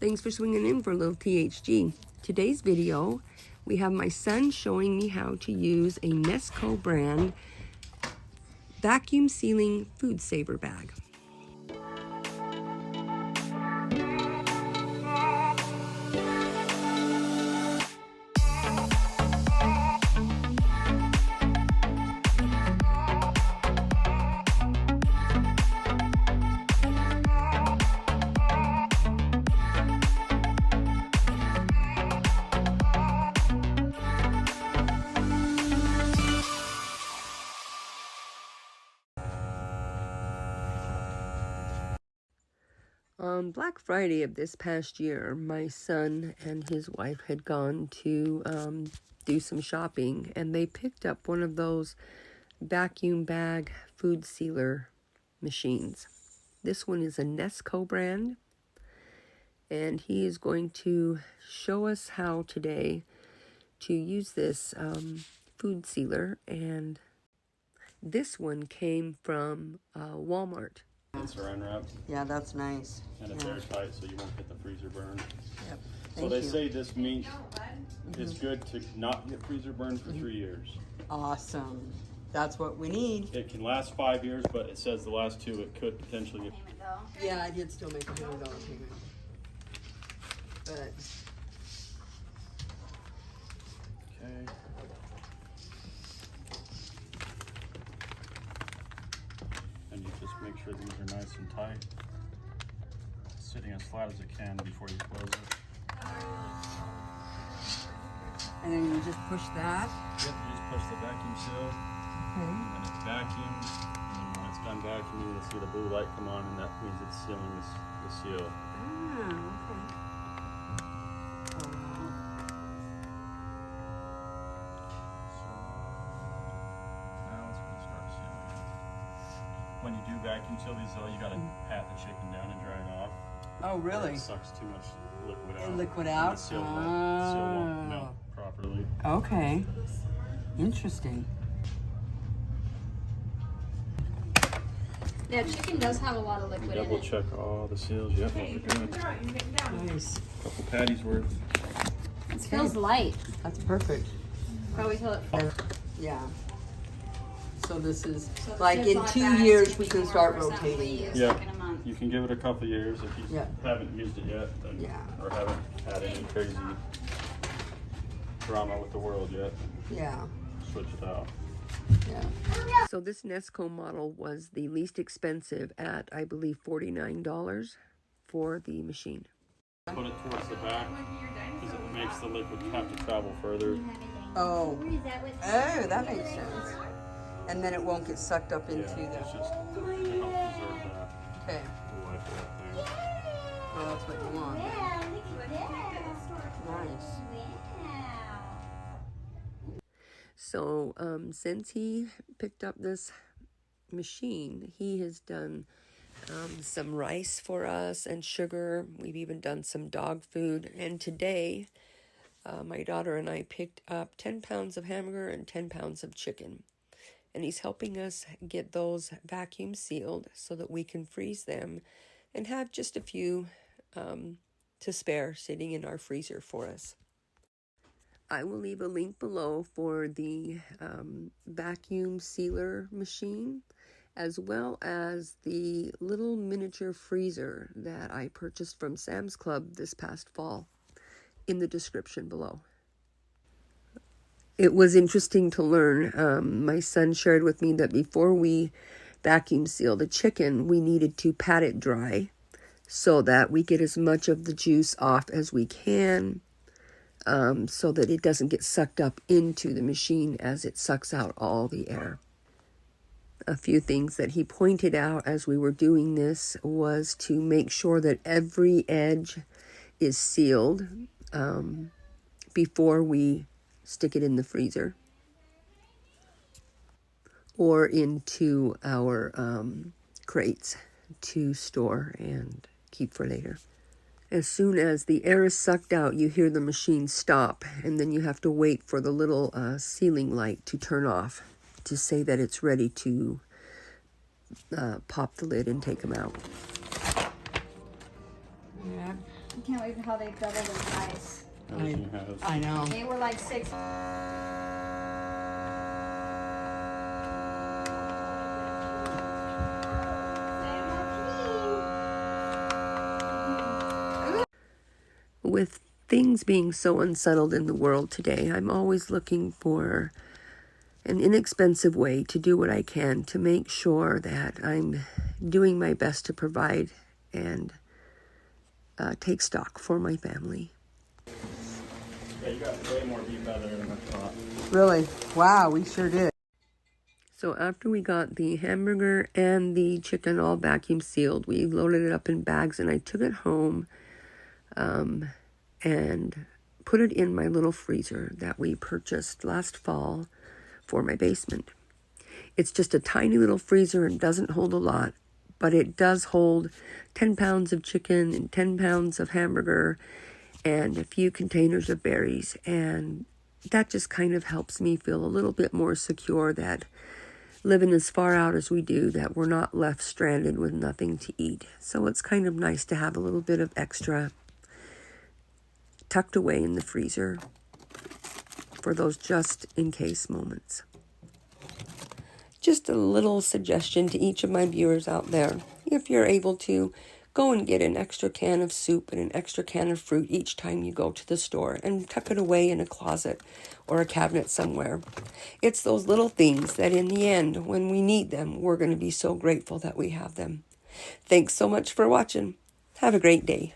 Thanks for swinging in for a little THG. Today's video, we have my son showing me how to use a Nesco brand vacuum sealing food saver bag. On Black Friday of this past year, my son and his wife had gone to do some shopping, and they picked up one of those vacuum bag food sealer machines. This one is a Nesco brand, and he is going to show us how today to use this food sealer. And this one came from Walmart. It's saran wrap. Yeah, that's nice. And it's airtight, so you won't get the freezer burn. Yep. So they say this meat is good to not get freezer burn for 3 years. Awesome. That's what we need. It can last 5 years, but it says the last 2 it could potentially get. Yeah, I did still make a $100 payment. But Okay. And you just make sure these are nice and tight, sitting as flat as it can before you close it. and then you just push that. Yep, you just push the vacuum seal, and it vacuums. And when it's done vacuuming, you'll see the blue light come on, and that means it's sealing the seal. Ah, okay. When you do vacuum seal these, though, you gotta pat the chicken down and dry it off. Oh, really? It sucks too much liquid out. Liquid And out? the seal won't melt properly. Okay. Interesting. Yeah, chicken does have a lot of liquid in Double it. check all the seals. Yep, those are good. Nice. Couple patties worth. It feels light. That's perfect. Probably feel it. Yeah. So this is So this like is in on 2 bags years to we be can more start percently rotating. used, Yeah, like in a month. you can give it a couple years if you Yeah. haven't used it yet, then, Yeah. or haven't had any crazy drama with the world yet. Yeah. Switch it out. Yeah. So this Nesco model was the least expensive at, I believe, $49 for the machine. Put it towards the back because it makes the liquid have to travel further. Oh. Oh, that makes sense. And then it won't get sucked up into Yeah, it's the. just to help preserve that. Okay. We'll wipe it up there. Well, that's what you want. Nice. So since he picked up this machine, he has done some rice for us and sugar. We've even done some dog food. And today, my daughter and I picked up 10 pounds of hamburger and 10 pounds of chicken. And he's helping us get those vacuum sealed so that we can freeze them and have just a few to spare sitting in our freezer for us. I will leave a link below for the vacuum sealer machine, as well as the little miniature freezer that I purchased from Sam's Club this past fall, in the description below. It was interesting to learn. My son shared with me that before we vacuum seal the chicken, we needed to pat it dry so that we get as much of the juice off as we can, so that it doesn't get sucked up into the machine as it sucks out all the air. A few things that he pointed out as we were doing this was to make sure that every edge is sealed before we stick it in the freezer or into our crates to store and keep for later. As soon as the air is sucked out, you hear the machine stop, and then you have to wait for the little sealing light to turn off to say that it's ready to pop the lid and take them out. Yeah. I can't believe how they doubled in price. Everything has. I know. They were like 6. With things being so unsettled in the world today, I'm always looking for an inexpensive way to do what I can to make sure that I'm doing my best to provide and take stock for my family. Yeah, you got way more beef out there than I thought. Really? Wow, we sure did. So after we got the hamburger and the chicken all vacuum sealed, we loaded it up in bags and I took it home and put it in my little freezer that we purchased last fall for my basement. It's just a tiny little freezer and doesn't hold a lot, but it does hold 10 pounds of chicken and 10 pounds of hamburger and a few containers of berries. And that just kind of helps me feel a little bit more secure that living as far out as we do, that we're not left stranded with nothing to eat. So it's kind of nice to have a little bit of extra tucked away in the freezer for those just in case moments. Just a little suggestion to each of my viewers out there. If you're able to, go and get an extra can of soup and an extra can of fruit each time you go to the store and tuck it away in a closet or a cabinet somewhere. It's those little things that in the end, when we need them, we're going to be so grateful that we have them. Thanks so much for watching. Have a great day.